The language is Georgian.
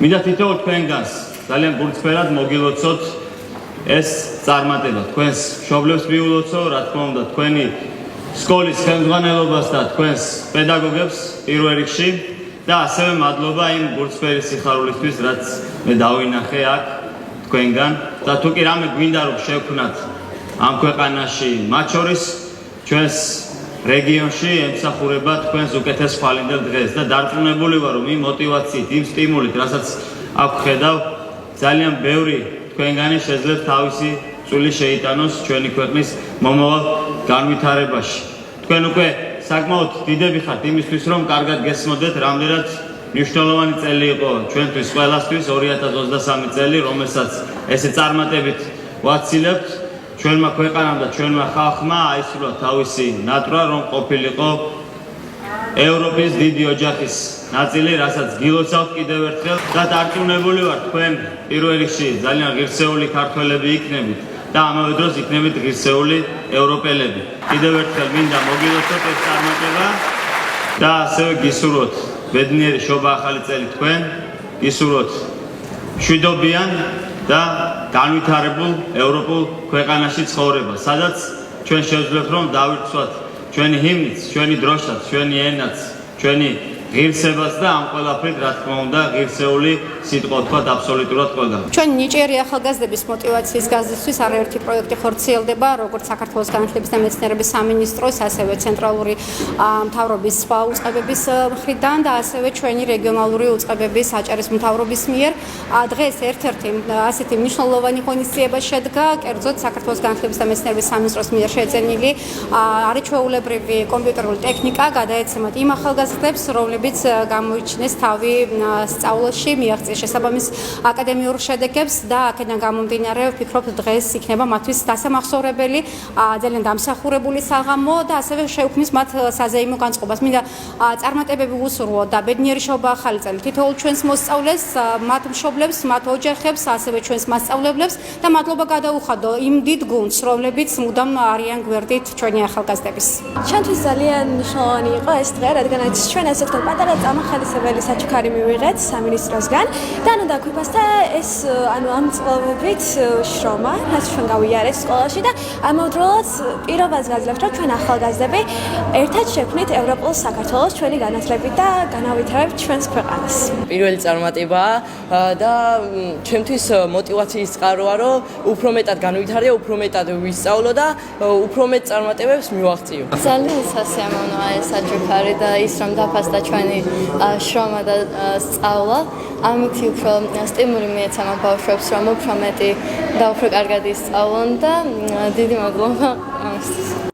მინდა თითოეულ თქვენგანს ძალიან გულწრფელად მოგილოცოთ ეს წარმატება. თქვენს მშობლებს მიულოცო, რა თქმა უნდა, თქვენი სკოლის ხელმძღვანელობას და თქვენს პედაგოგებს პირველ რიგში და ასევე მადლობა იმ გულწრფელი სიხარულისთვის, რაც მე დავინახე აქ თქვენგან და თუ კი რამე გვინდა რომ შევქმნათ ამ ქვეყანაში, მათ შორის ჩვენს რეგიონში ემსახურება თქვენს უკეთეს ხვალინდელ დღეს და დარწმუნებული ვარ რომ იმ მოტივაციით, იმ სტიმულით, რასაც აქ ხედავ, ძალიან ბევრი თქვენგანი შეძლებს თავისი წვლილი შეიტანოს ჩვენი ქვეყნის მომავალ განვითარებაში. თქვენ უკვე საკმაოდ დიდები ხართ იმისთვის, რომ კარგად გესმოდეთ, რამდენად მნიშვნელოვანი წელი იყო ჩვენთვის ყველასთვის 2023 წელი, რომელსაც ესე წარმატებით ვაცილებთ. ჩვენმა ქვეყანამ და ჩვენმა ხალხმა აისურვა თავისი ნატრა, რომ ყოფილიყო ევროპის დიდი ოჯახის ნაწილი, რასაც გილოცავთ კიდევ ერთხელ და დარწმუნებული ვარ, თქვენ პირველ რიგში ძალიან ღირსეული ქართველები იქნებით და ამავე დროს იქნებით ღირსეული ევროპელები. კიდევ ერთხელ მინდა მოგილოცოთ ეს წარმატება და ასევე გისურვოთ ბედნიერი შობა ახალი წელი თქვენ, გისურვოთ მშვიდობიან და განვითარებულ ევროპულ ქვეყანაში ცხოვრება, სადაც ჩვენ შევძლებთ რომ დავირთვათ ჩვენი ჰიმნიც, ჩვენი დროშაც, ჩვენი ენაც, ჩვენი ღირსებას და ამ ყველაფრით რა თქმა უნდა ღირსეული სიტყვა თქვათ აბსოლუტურად ყველგან. ჩვენ ნიჭიერი ახალგაზრდების მოტივაციის გაზრდისთვის არაერთი პროექტი ხორციელდება, როგორც საქართველოს განათლების და მეცნიერების სამინისტროს, ასევე ცენტრალური მთავრობის სხვა უწყებების მხრიდან და ასევე ჩვენი რეგიონალური უწყებების აჭარის მთავრობის მიერ. დღეს ერთ-ერთი ასეთი მნიშვნელოვანი ღონისძიება შედგა, კერძოდ საქართველოს განათლების და მეცნიერების სამინისტროს მიერ შეძენილი არაჩვეულებრივი კომპიუტერული ტექნიკა გადაეცემათ იმ ახალგაზრდებს, რომლებიც გამოიჩინეს თავი სწავლაში, მიაღწიეს შესაბამის აკადემიურ შედეგებს და აქედან გამომდინარე ვფიქრობ დღეს იქნება მათთვის დასამახსოვრებელი, ძალიან დამსახურებული საღამო და ასევე შეუქმნის მათ საზეიმო განწყობას. მინდა წარმატებები ვუსურვო და ბედნიერი შობა ახალი წელი თითოეულ ჩვენს მოსწავლეს, მათ მშობლებს, მათ ოჯახებს, ასევე ჩვენს მასწავლებლებს და მადლობა გადაუხადო იმ დიდ გუნდს, რომლებიც მუდამ არიან გვერდით ჩვენი ახალგაზრდების. ჩვენთვის ძალიან მნიშვნელოვანი იყო ეს დღე, რადგანაც ჩვენ ასე ვთქვათ, პატარა წამახალისებელი საჩუქარი მივიღეთ სამინისტროსგან და დაგვიფასდა ეს ამ წლობით შრომა, რაც ჩვენ გავიარეთ სკოლაში და ამავდროულად პირობას გაძლევთ, რომ ჩვენ ახალგაზრდები ერთად შევქმნით ევროპულ საქართველოს ჩვენი განათლებით და განავითარებთ ჩვენს ქვეყანას. პირველი წარმატებაა და ჩვენთვის მოტივაციის წყაროა, რომ უფრო მეტად განვითარდე, უფრო მეტად ვისწავლო და უფრო მეტ წარმატებებს მივაღწიო. ძალიან სასიამოვნოა ეს საჩუქარი და ის რომ დაფასდა ჩვენი შრომა და სწავლა. ამით უფრო სტიმული მიეცემა ბავშვებს, რომ უფრო მეტი და უფრო კარგად ისწავლონ და დიდი მადლობა ამისთვის.